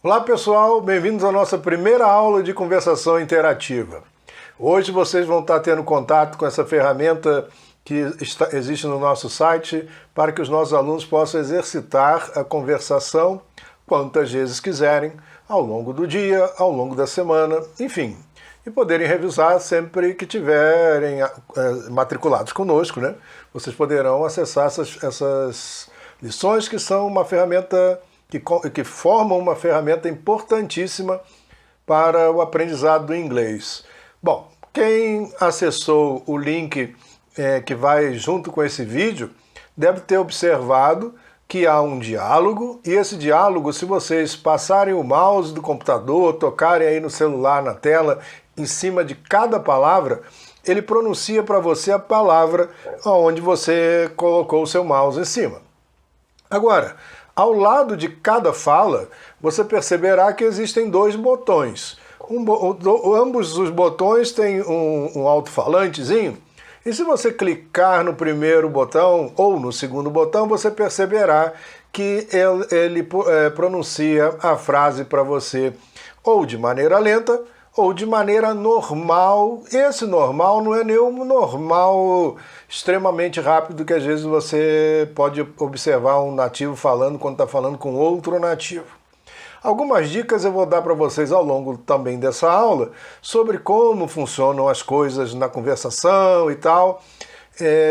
Olá pessoal, bem-vindos à nossa primeira aula de conversação interativa. Hoje vocês vão estar tendo contato com essa ferramenta que existe no nosso site para que os nossos alunos possam exercitar a conversação quantas vezes quiserem, ao longo do dia, ao longo da semana, enfim, e poderem revisar sempre que tiverem matriculados conosco, né? Vocês poderão acessar essas lições que são uma ferramenta que formam uma ferramenta importantíssima para o aprendizado do inglês. Bom, quem acessou o link que vai junto com esse vídeo deve ter observado que há um diálogo, e esse diálogo, se vocês passarem o mouse do computador, tocarem aí no celular, na tela, em cima de cada palavra, ele pronuncia para você a palavra onde você colocou o seu mouse em cima. Agora, ao lado de cada fala, você perceberá que existem dois botões. Ambos os botões têm um alto-falantezinho, e se você clicar no primeiro botão ou no segundo botão, você perceberá que ele pronuncia a frase para você ou de maneira lenta ou de maneira normal. Esse normal não é nenhum normal extremamente rápido que às vezes você pode observar um nativo falando quando está falando com outro nativo. Algumas dicas eu vou dar para vocês ao longo também dessa aula sobre como funcionam as coisas na conversação e tal,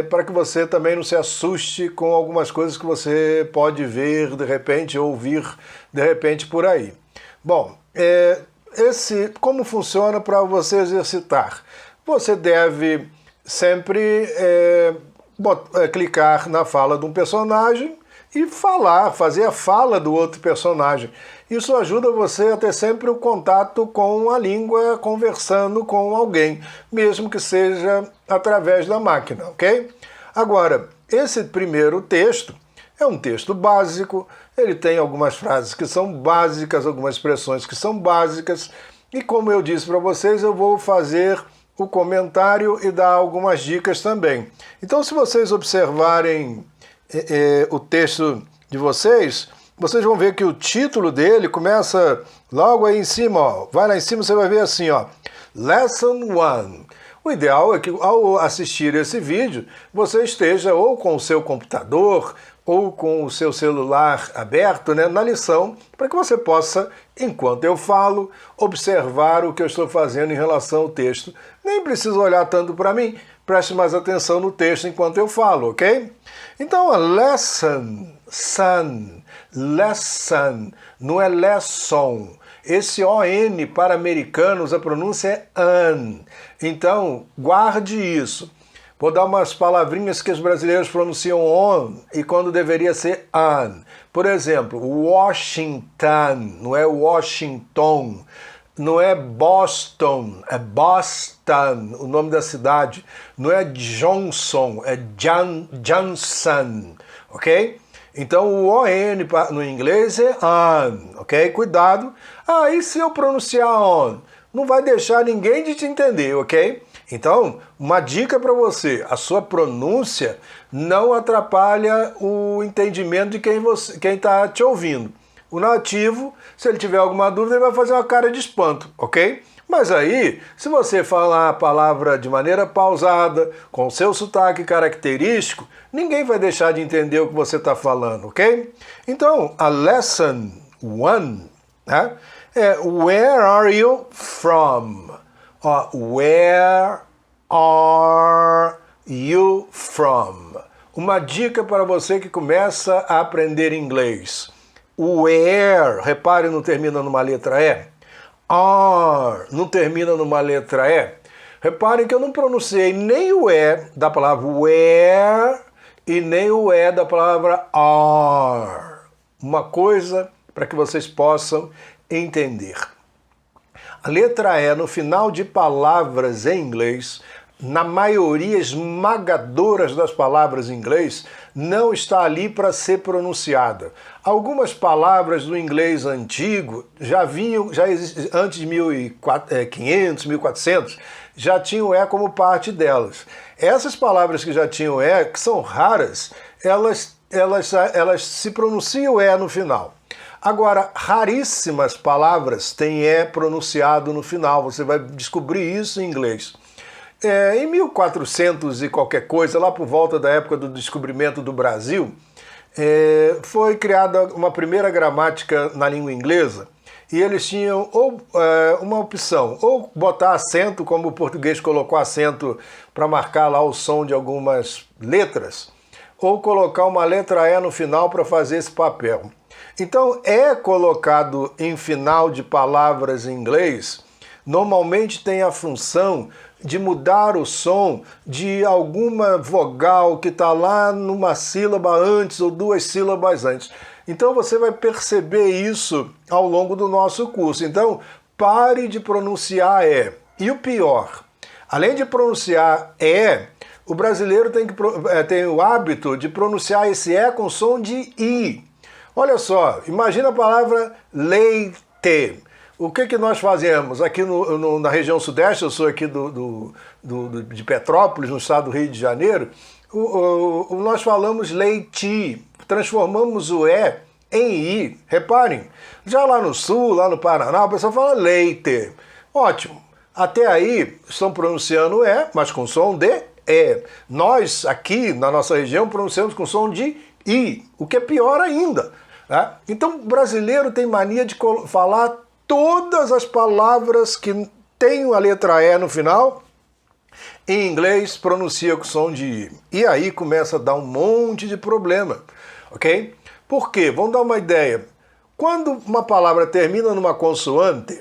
para que você também não se assuste com algumas coisas que você pode ver de repente ou ouvir de repente por aí. Bom, como funciona para você exercitar? Você deve sempre clicar na fala de um personagem e fazer a fala do outro personagem. Isso ajuda você a ter sempre o contato com a língua, conversando com alguém, mesmo que seja através da máquina, ok? Agora, esse primeiro texto é um texto básico, ele tem algumas frases que são básicas, algumas expressões que são básicas, e como eu disse para vocês, eu vou fazer o comentário e dar algumas dicas também. Então, se vocês observarem o texto de vocês vão ver que o título dele começa logo aí em cima, ó. Vai lá em cima, você vai ver assim, ó, Lesson 1. O ideal é que ao assistir esse vídeo, você esteja ou com o seu computador ou com o seu celular aberto, né, na lição, para que você possa, enquanto eu falo, observar o que eu estou fazendo em relação ao texto. Nem precisa olhar tanto para mim, preste mais atenção no texto enquanto eu falo, ok? Então, a lesson, lesson, não é lesson. Esse ON para americanos, a pronúncia é an. Então, guarde isso. Vou dar umas palavrinhas que os brasileiros pronunciam on e quando deveria ser an. Por exemplo, Washington, não é Washington. Não é Boston, é Boston, o nome da cidade. Não é Johnson, é Johnson, ok? Então o ON no inglês é on, ok? Cuidado. E se eu pronunciar on? Não vai deixar ninguém de te entender, ok? Então, uma dica para você, a sua pronúncia não atrapalha o entendimento de quem está te ouvindo. O nativo, se ele tiver alguma dúvida, ele vai fazer uma cara de espanto, ok? Mas aí, se você falar a palavra de maneira pausada, com o seu sotaque característico, ninguém vai deixar de entender o que você está falando, ok? Então, a lesson 1, né, é Where are you from? Where are you from? Uma dica para você que começa a aprender inglês. O where, repare, não termina numa letra E. Are, não termina numa letra E. Reparem que eu não pronunciei nem o E da palavra where e nem o E da palavra are. Uma coisa para que vocês possam entender. A letra E no final de palavras em inglês, na maioria esmagadora das palavras em inglês, não está ali para ser pronunciada. Algumas palavras do inglês antigo antes de 1500, 1400, já tinham E como parte delas. Essas palavras que já tinham E, que são raras, elas se pronunciam E no final. Agora, raríssimas palavras têm E pronunciado no final, você vai descobrir isso em inglês. Em 1400 e qualquer coisa, lá por volta da época do descobrimento do Brasil, foi criada uma primeira gramática na língua inglesa, e eles tinham uma opção, ou botar acento, como o português colocou acento para marcar lá o som de algumas letras, ou colocar uma letra E no final para fazer esse papel. Então, é colocado em final de palavras em inglês, normalmente tem a função de mudar o som de alguma vogal que está lá numa sílaba antes ou duas sílabas antes. Então você vai perceber isso ao longo do nosso curso. Então, pare de pronunciar E. E o pior, além de pronunciar E, o brasileiro tem o hábito de pronunciar esse E com som de I. Olha só, imagina a palavra leite. O que nós fazemos aqui na região sudeste? Eu sou aqui de Petrópolis, no estado do Rio de Janeiro. Nós falamos leite, transformamos o E em I. Reparem, já lá no sul, lá no Paraná, o pessoal fala leite. Ótimo, até aí estão pronunciando o E, mas com som de E. Nós aqui na nossa região pronunciamos com som de I, o que é pior ainda. Tá? Então o brasileiro tem mania de falar todas as palavras que têm a letra E no final, em inglês pronuncia com som de I. E aí começa a dar um monte de problema, ok? Por quê? Vamos dar uma ideia. Quando uma palavra termina numa consoante,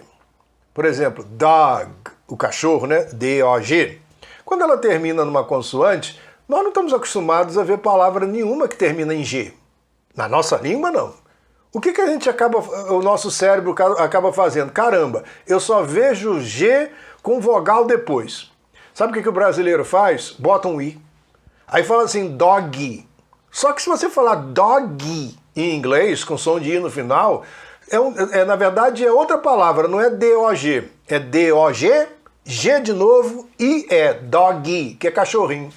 por exemplo, dog, o cachorro, né? D-O-G. Quando ela termina numa consoante, nós não estamos acostumados a ver palavra nenhuma que termina em G. Na nossa língua, não. O que o nosso cérebro acaba fazendo? Caramba, eu só vejo G com vogal depois. Sabe o que o brasileiro faz? Bota um I. Aí fala assim, dog. Só que se você falar dog em inglês, com som de I no final, na verdade é outra palavra, não é D-O-G. É D-O-G, G de novo, I-E, doggy, que é cachorrinho.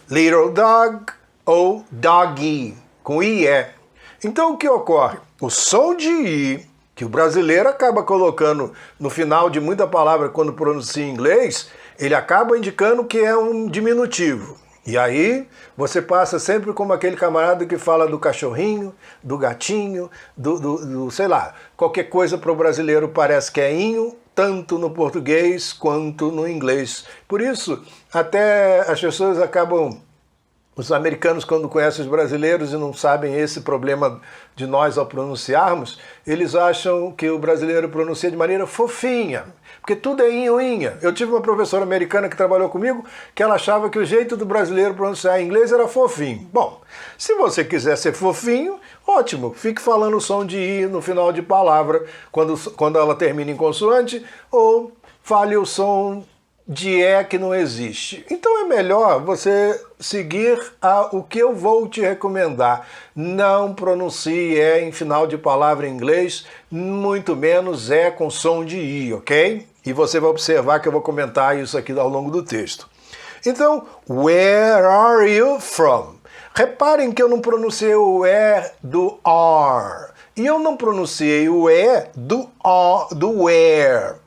Little dog ou doggy, com I-E. Então o que ocorre? O som de I, que o brasileiro acaba colocando no final de muita palavra quando pronuncia em inglês, ele acaba indicando que é um diminutivo. E aí você passa sempre como aquele camarada que fala do cachorrinho, do gatinho, sei lá, qualquer coisa para o brasileiro parece que é inho, tanto no português quanto no inglês. Por isso, até as pessoas acabam... Os americanos, quando conhecem os brasileiros e não sabem esse problema de nós ao pronunciarmos, eles acham que o brasileiro pronuncia de maneira fofinha, porque tudo é inha. Eu tive uma professora americana que trabalhou comigo que ela achava que o jeito do brasileiro pronunciar em inglês era fofinho. Bom, se você quiser ser fofinho, ótimo, fique falando o som de I no final de palavra, quando ela termina em consoante, ou fale o som de E que não existe. Então é melhor você seguir o que eu vou te recomendar. Não pronuncie E em final de palavra em inglês, muito menos E com som de I, ok? E você vai observar que eu vou comentar isso aqui ao longo do texto. Então, where are you from? Reparem que eu não pronunciei o E do are. E eu não pronunciei o E do where.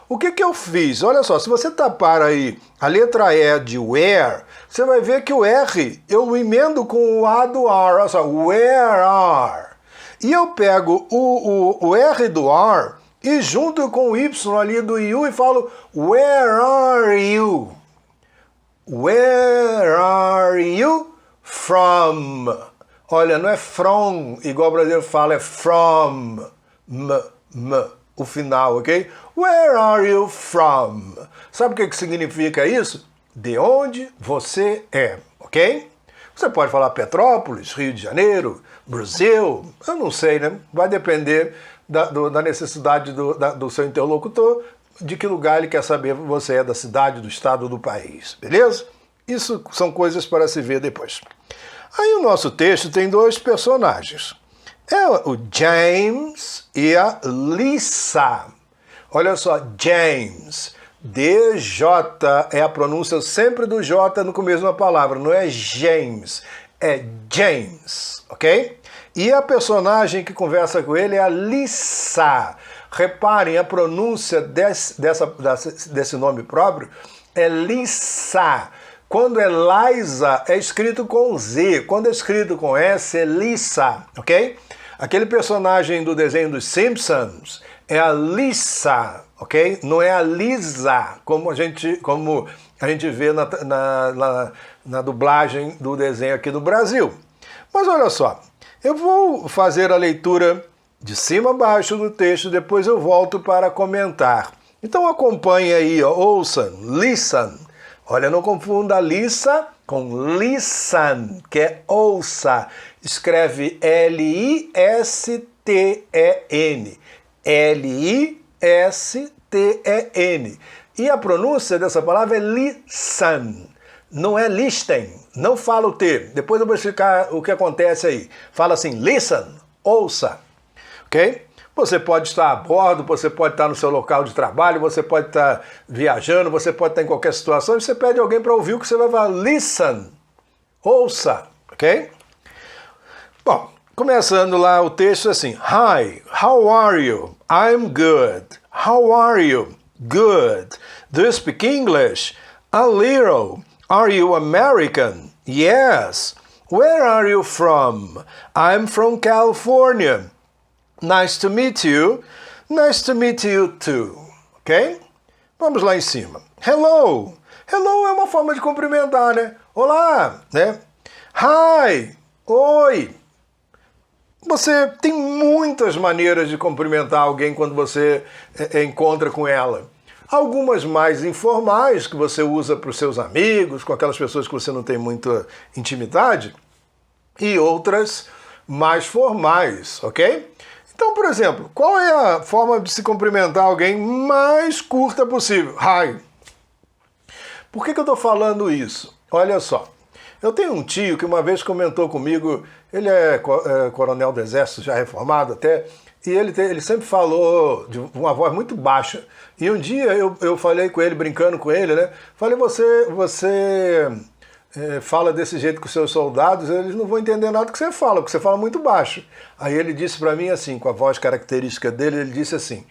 O que eu fiz? Olha só, se você tapar aí a letra E de where, você vai ver que o R eu emendo com o A do are. Olha só, where are. E eu pego o R do are e junto com o Y ali do you e falo where are you? Where are you from? Olha, não é from, igual o brasileiro fala, é from. O final, ok? Where are you from? Sabe o que significa isso? De onde você é, ok? Você pode falar Petrópolis, Rio de Janeiro, Brasil, eu não sei, né? Vai depender da necessidade do seu interlocutor, de que lugar ele quer saber você é, da cidade, do estado, do país, beleza? Isso são coisas para se ver depois. Aí o nosso texto tem dois personagens. É o James e a Lisa. Olha só, James. DJ é a pronúncia sempre do J no começo da palavra. Não é James, é James, ok? E a personagem que conversa com ele é a Lisa. Reparem, a pronúncia desse nome próprio é Lisa. Quando é Liza, é escrito com Z. Quando é escrito com S, é Lisa, ok? Aquele personagem do desenho dos Simpsons é a Lisa, ok? Não é a Lisa, como a gente vê na dublagem do desenho aqui do Brasil. Mas olha só, eu vou fazer a leitura de cima a baixo do texto, depois eu volto para comentar. Então acompanhe aí, ó, ouçam, listen. Olha, não confunda Lisa com listen, que é ouça. Escreve L-I-S-T-E-N. L-I-S-T-E-N. E a pronúncia dessa palavra é listen. Não é listen. Não fala o T. Depois eu vou explicar o que acontece aí. Fala assim, listen, ouça. Ok? Você pode estar a bordo, você pode estar no seu local de trabalho, você pode estar viajando, você pode estar em qualquer situação e você pede alguém para ouvir o que você vai falar. Listen, ouça, ok? Bom, começando lá o texto assim. Hi, how are you? I'm good. How are you? Good. Do you speak English? A little. Are you American? Yes. Where are you from? I'm from California. Nice to meet you. Nice to meet you too. Ok? Vamos lá em cima. Hello. Hello é uma forma de cumprimentar, né? Olá, né? Hi. Oi. Você tem muitas maneiras de cumprimentar alguém quando você encontra com ela. Algumas mais informais, que você usa para os seus amigos, com aquelas pessoas que você não tem muita intimidade, e outras mais formais, ok? Então, por exemplo, qual é a forma de se cumprimentar alguém mais curta possível? Hi. Por que eu estou falando isso? Olha só, eu tenho um tio que uma vez comentou comigo, ele é coronel do exército, já reformado até, e ele sempre falou de uma voz muito baixa. E um dia eu falei com ele, brincando com ele, né? Falei, você fala desse jeito com os seus soldados, eles não vão entender nada que você fala, porque você fala muito baixo. Aí ele disse para mim assim, com a voz característica dele, ele disse assim,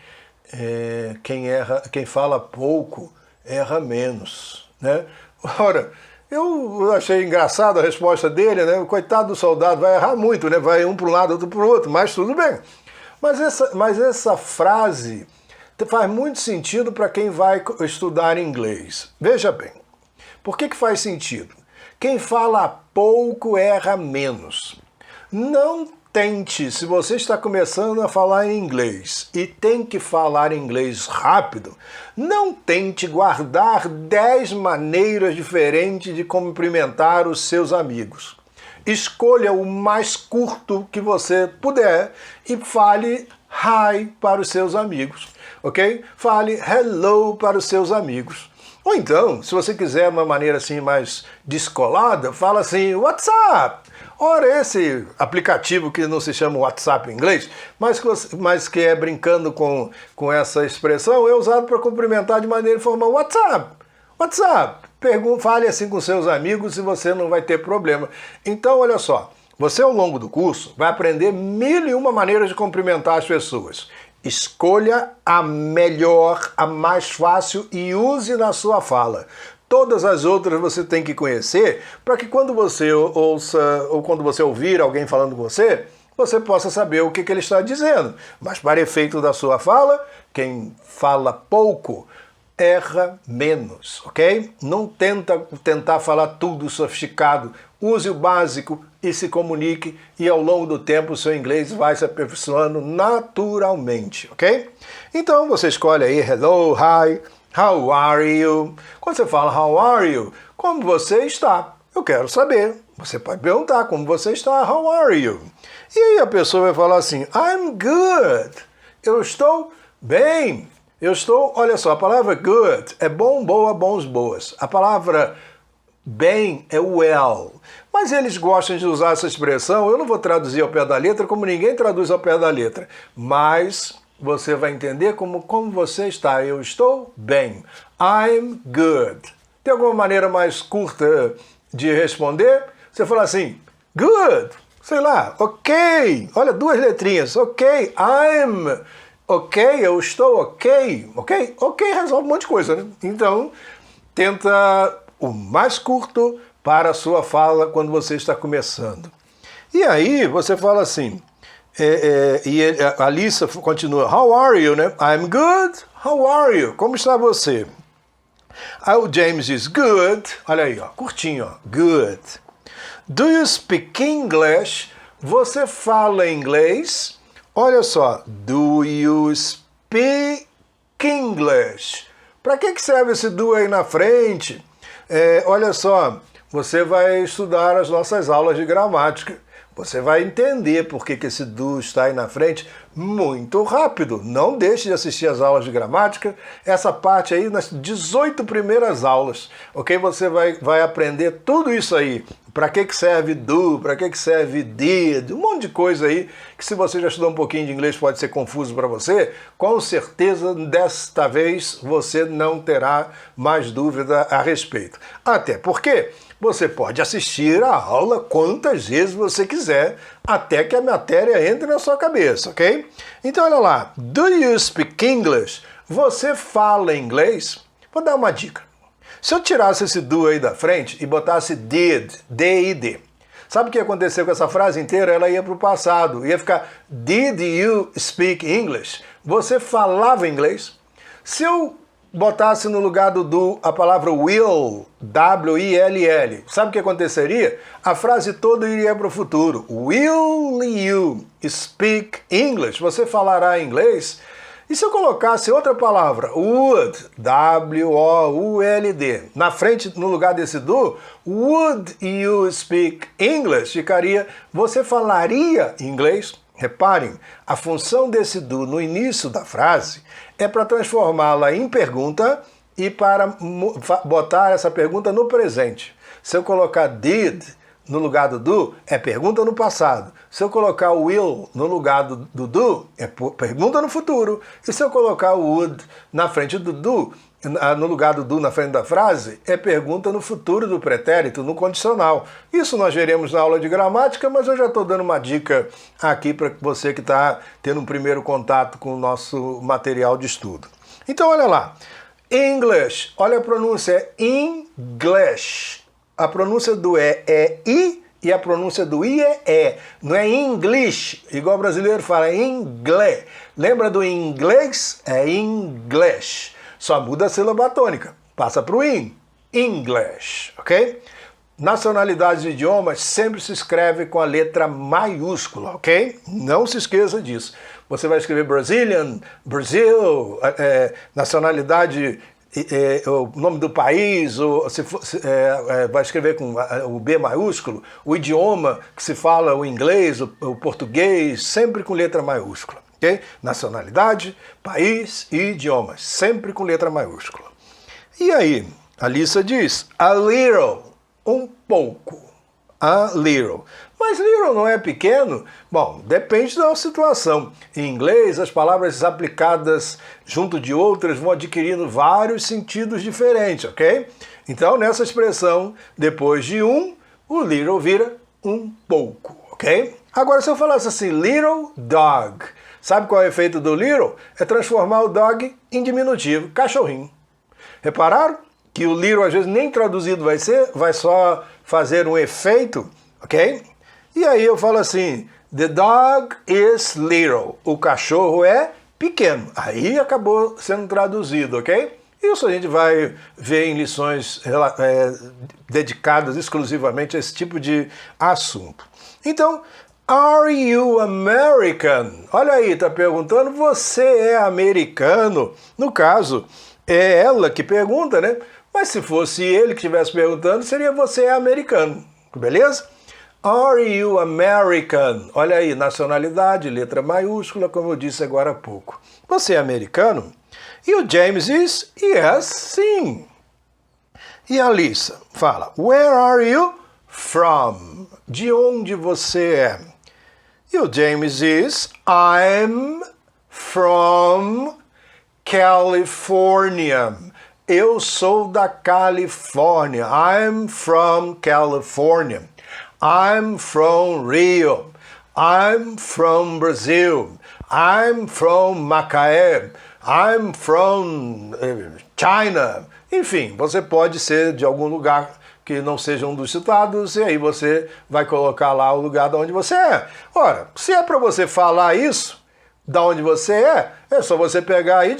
quem fala pouco erra menos, né? Ora, eu achei engraçado a resposta dele, né? O coitado do soldado vai errar muito, né? Vai um para um lado, outro para o outro, mas tudo bem. Mas essa frase faz muito sentido para quem vai estudar inglês. Veja bem, por que faz sentido? Quem fala pouco erra menos. Não tente, se você está começando a falar em inglês e tem que falar inglês rápido, não tente guardar 10 maneiras diferentes de cumprimentar os seus amigos. Escolha o mais curto que você puder e fale hi para os seus amigos, ok? Fale hello para os seus amigos. Ou então, se você quiser uma maneira assim mais descolada, fala assim, what's up? Ora, esse aplicativo que não se chama WhatsApp em inglês, mas que é brincando com essa expressão, é usado para cumprimentar de maneira informal. What's up? What's up? Fale assim com seus amigos e você não vai ter problema. Então, olha só, você ao longo do curso vai aprender 1001 maneiras de cumprimentar as pessoas. Escolha a melhor, a mais fácil e use na sua fala. Todas as outras você tem que conhecer para que quando você ouça ou quando você ouvir alguém falando com você possa saber o que ele está dizendo. Mas para efeito da sua fala, quem fala pouco erra menos, ok? Não tentar falar tudo sofisticado. Use o básico e se comunique e ao longo do tempo o seu inglês vai se aperfeiçoando naturalmente, ok? Então você escolhe aí hello, hi, how are you? Quando você fala how are you, como você está? Eu quero saber. Você pode perguntar como você está, how are you? E aí a pessoa vai falar assim, I'm good. Eu estou bem. Olha só, a palavra good é bom, boa, bons, boas. A palavra bem é well. Mas eles gostam de usar essa expressão, eu não vou traduzir ao pé da letra, como ninguém traduz ao pé da letra. Mas você vai entender como você está. Eu estou bem. I'm good. Tem alguma maneira mais curta de responder? Você fala assim, good. sei lá, ok, olha, 2 letrinhas, ok, I'm ok, eu estou ok, ok? Ok resolve um monte de coisa, né? Então, tenta o mais curto para a sua fala quando você está começando. E aí você fala assim, a Alissa continua, how are you, né? I'm good, how are you? Como está você? Aí o James diz, good, olha aí, ó, curtinho, ó, good. Do you speak English? Você fala inglês? Olha só, do you speak English? Para que serve esse do aí na frente? Olha só, você vai estudar as nossas aulas de gramática. Você vai entender por que esse do está aí na frente muito rápido. Não deixe de assistir as aulas de gramática. Essa parte aí nas 18 primeiras aulas, ok? Você vai aprender tudo isso aí. Para que serve do, para que serve did, um monte de coisa aí que se você já estudou um pouquinho de inglês pode ser confuso para você. Com certeza desta vez você não terá mais dúvida a respeito. Até porque você pode assistir a aula quantas vezes você quiser, até que a matéria entre na sua cabeça, ok? Então, olha lá. Do you speak English? Você fala inglês? Vou dar uma dica. Se eu tirasse esse do aí da frente e botasse did, D-I-D, sabe o que ia acontecer com essa frase inteira? Ela ia para o passado. Ia ficar, did you speak English? Você falava inglês? Se eu botasse no lugar do a palavra will, W-I-L-L, sabe o que aconteceria? A frase toda iria para o futuro. Will you speak English? Você falará inglês? E se eu colocasse outra palavra, would, W-O-U-L-D, na frente, no lugar desse do, would you speak English? Ficaria, você falaria inglês? Reparem, a função desse do no início da frase é para transformá-la em pergunta e para botar essa pergunta no presente. Se eu colocar did no lugar do do, é pergunta no passado. Se eu colocar o will no lugar do do, é pergunta no futuro. E se eu colocar o would na frente do do, no lugar do do na frente da frase, é pergunta no futuro do pretérito, no condicional. Isso nós veremos na aula de gramática, mas eu já estou dando uma dica aqui para você que está tendo um primeiro contato com o nosso material de estudo. Então, olha lá. English, olha a pronúncia, é English. A pronúncia do é I e a pronúncia do I é E. Não é English, igual o brasileiro fala, é inglês. Lembra do inglês? É English. Só muda a sílaba tônica. Passa para o in. English, ok? Nacionalidades de idiomas sempre se escreve com a letra maiúscula, ok? Não se esqueça disso. Você vai escrever Brazilian, Brasil, nacionalidade, o nome do país, ou vai escrever com o B maiúsculo, o idioma que se fala, o inglês, o português, sempre com letra maiúscula. Okay? Nacionalidade, país e idiomas, sempre com letra maiúscula. E aí, a Alissa diz, a little, um pouco, a little. Mas little não é pequeno? Bom, depende da situação. Em inglês, as palavras aplicadas junto de outras vão adquirindo vários sentidos diferentes, ok? Então, nessa expressão, depois de um, o little vira um pouco, ok? Agora, se eu falasse assim, little dog, sabe qual é o efeito do little? É transformar o dog em diminutivo, cachorrinho. Repararam que o little, às vezes, nem traduzido vai só fazer um efeito, ok? E aí eu falo assim, the dog is little, o cachorro é pequeno. Aí acabou sendo traduzido, ok? Isso a gente vai ver em lições dedicadas exclusivamente a esse tipo de assunto. Então, are you American? Olha aí, está perguntando, você é americano? No caso, é ela que pergunta, né? Mas se fosse ele que estivesse perguntando, seria você é americano, beleza? Are you American? Olha aí, nacionalidade, letra maiúscula, como eu disse agora há pouco. Você é americano? E o James diz, yes, sim. E a Alissa fala, where are you from? De onde você é? E o James diz, I'm from California. Eu sou da Califórnia. I'm from California. I'm from Rio. I'm from Brazil. I'm from Macaé. I'm from China. Enfim, você pode ser de algum lugar que não seja um dos citados, e aí você vai colocar lá o lugar de onde você é. Ora, se é para você falar isso, da onde você é só você pegar aí,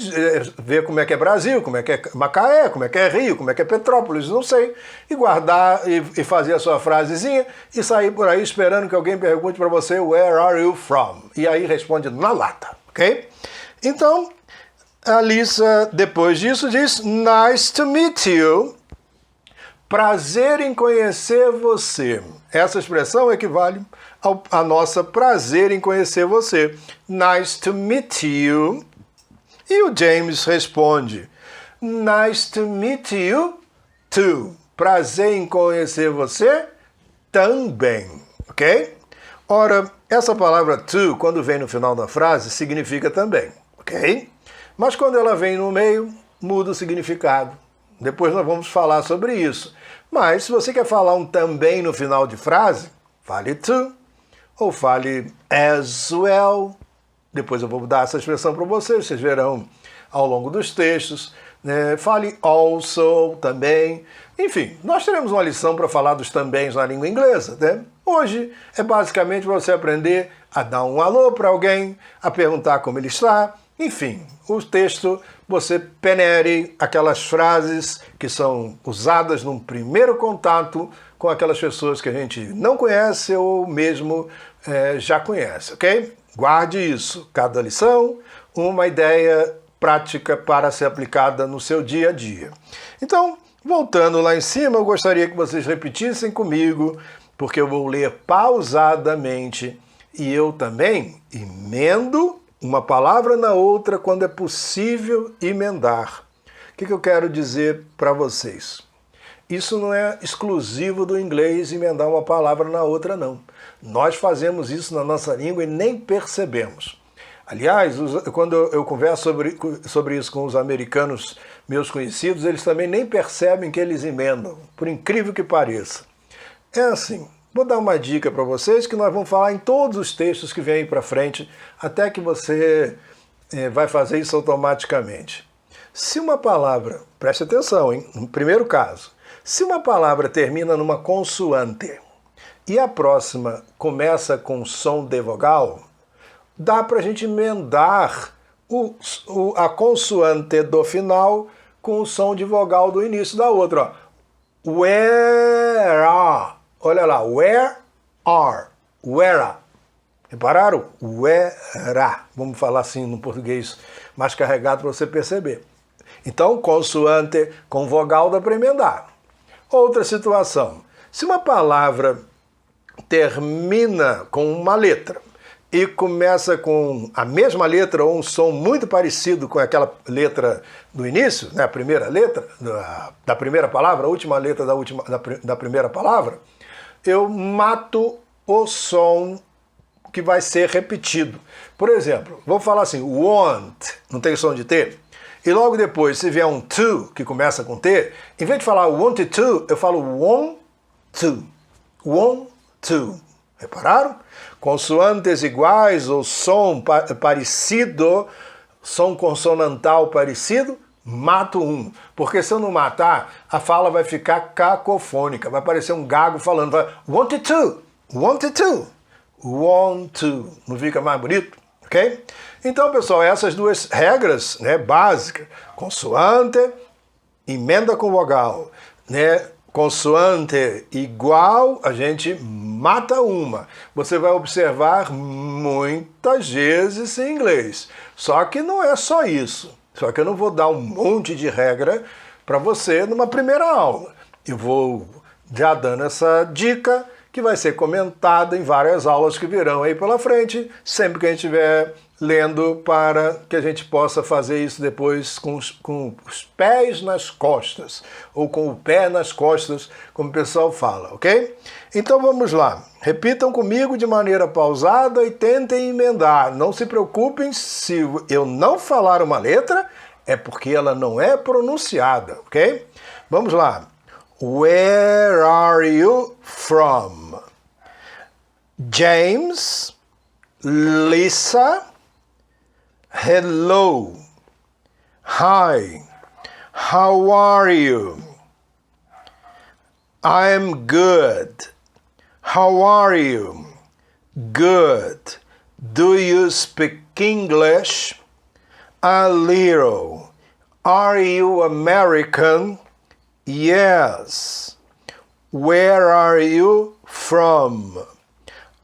ver como é que é Brasil, como é que é Macaé, como é que é Rio, como é que é Petrópolis, não sei, e guardar e fazer a sua frasezinha e sair por aí esperando que alguém pergunte para você Where are you from? E aí responde na lata, ok? Então, a Lisa, depois disso, diz Nice to meet you. Prazer em conhecer você. Essa expressão equivale a nossa prazer em conhecer você. Nice to meet you. E o James responde, Nice to meet you too. Prazer em conhecer você também, ok? Ora, essa palavra to, quando vem no final da frase, significa também, ok? Mas quando ela vem no meio, muda o significado. Depois nós vamos falar sobre isso. Mas se você quer falar um também no final de frase, fale to, ou fale as well. Depois eu vou dar essa expressão para vocês verão ao longo dos textos. Né? Fale also também. Enfim, nós teremos uma lição para falar dos tambéms na língua inglesa. Né? Hoje é basicamente para você aprender a dar um alô para alguém, a perguntar como ele está. Enfim, o texto, você penere aquelas frases que são usadas num primeiro contato com aquelas pessoas que a gente não conhece ou mesmo já conhece, ok? Guarde isso. Cada lição, uma ideia prática para ser aplicada no seu dia a dia. Então, voltando lá em cima, eu gostaria que vocês repetissem comigo, porque eu vou ler pausadamente e eu também emendo uma palavra na outra quando é possível emendar. O que eu quero dizer para vocês? Isso não é exclusivo do inglês emendar uma palavra na outra, não. Nós fazemos isso na nossa língua e nem percebemos. Aliás, quando eu converso sobre isso com os americanos, meus conhecidos, eles também nem percebem que eles emendam, por incrível que pareça. É assim. Vou dar uma dica para vocês que nós vamos falar em todos os textos que vêm aí para frente, até que você vai fazer isso automaticamente. Se uma palavra, preste atenção, hein? No primeiro caso, se uma palavra termina numa consoante e a próxima começa com som de vogal, dá para a gente emendar a consoante do final com o som de vogal do início da outra. Ó. Where are. Olha lá, where are, where are. Repararam? Where are. Vamos falar assim no português mais carregado para você perceber. Então, consoante com vogal dá para emendar. Outra situação. Se uma palavra termina com uma letra e começa com a mesma letra ou um som muito parecido com aquela letra do início, né, a primeira letra da primeira palavra, a última letra da primeira palavra, eu mato o som que vai ser repetido. Por exemplo, vou falar assim, want, não tem som de T, e logo depois, se vier um to, que começa com T, em vez de falar want to, eu falo want to. Want to. Repararam? Consoantes iguais ou som parecido, som consonantal parecido, mato um. Porque se eu não matar, a fala vai ficar cacofônica. Vai parecer um gago falando. Vai, wanted to, wanted to, want to. Não fica mais bonito? Ok? Então, pessoal, essas duas regras, né, básicas. Consoante, emenda com vogal. Né? Consoante igual, a gente mata uma. Você vai observar muitas vezes em inglês. Só que não é só isso. Só que eu não vou dar um monte de regra para você numa primeira aula. Eu vou já dando essa dica que vai ser comentada em várias aulas que virão aí pela frente, sempre que a gente estiver lendo, para que a gente possa fazer isso depois com os pés nas costas, ou com o pé nas costas, como o pessoal fala, ok? Então vamos lá. Repitam comigo de maneira pausada e tentem emendar. Não se preocupem se eu não falar uma letra, é porque ela não é pronunciada, ok? Vamos lá. Where are you from? James, Lisa, hello, hi, how are you? I'm good. How are you? Good. Do you speak English? A little. Are you American? Yes. Where are you from?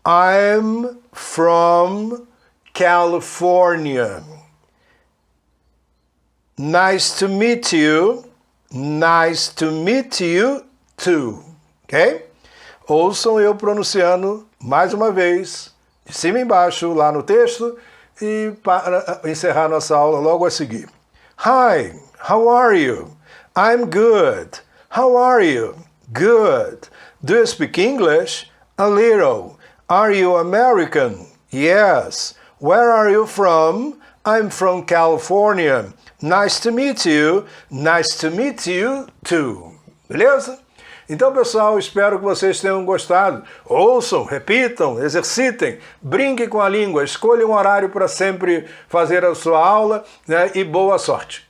I'm from California. Nice to meet you. Nice to meet you too. Ok? Ouçam eu pronunciando mais uma vez, de cima e embaixo, lá no texto, e para encerrar nossa aula logo a seguir. Hi, how are you? I'm good. How are you? Good. Do you speak English? A little. Are you American? Yes. Where are you from? I'm from California. Nice to meet you. Nice to meet you too. Beleza? Então, pessoal, espero que vocês tenham gostado. Ouçam, repitam, exercitem, brinquem com a língua, escolham um horário para sempre fazer a sua aula, né? E boa sorte!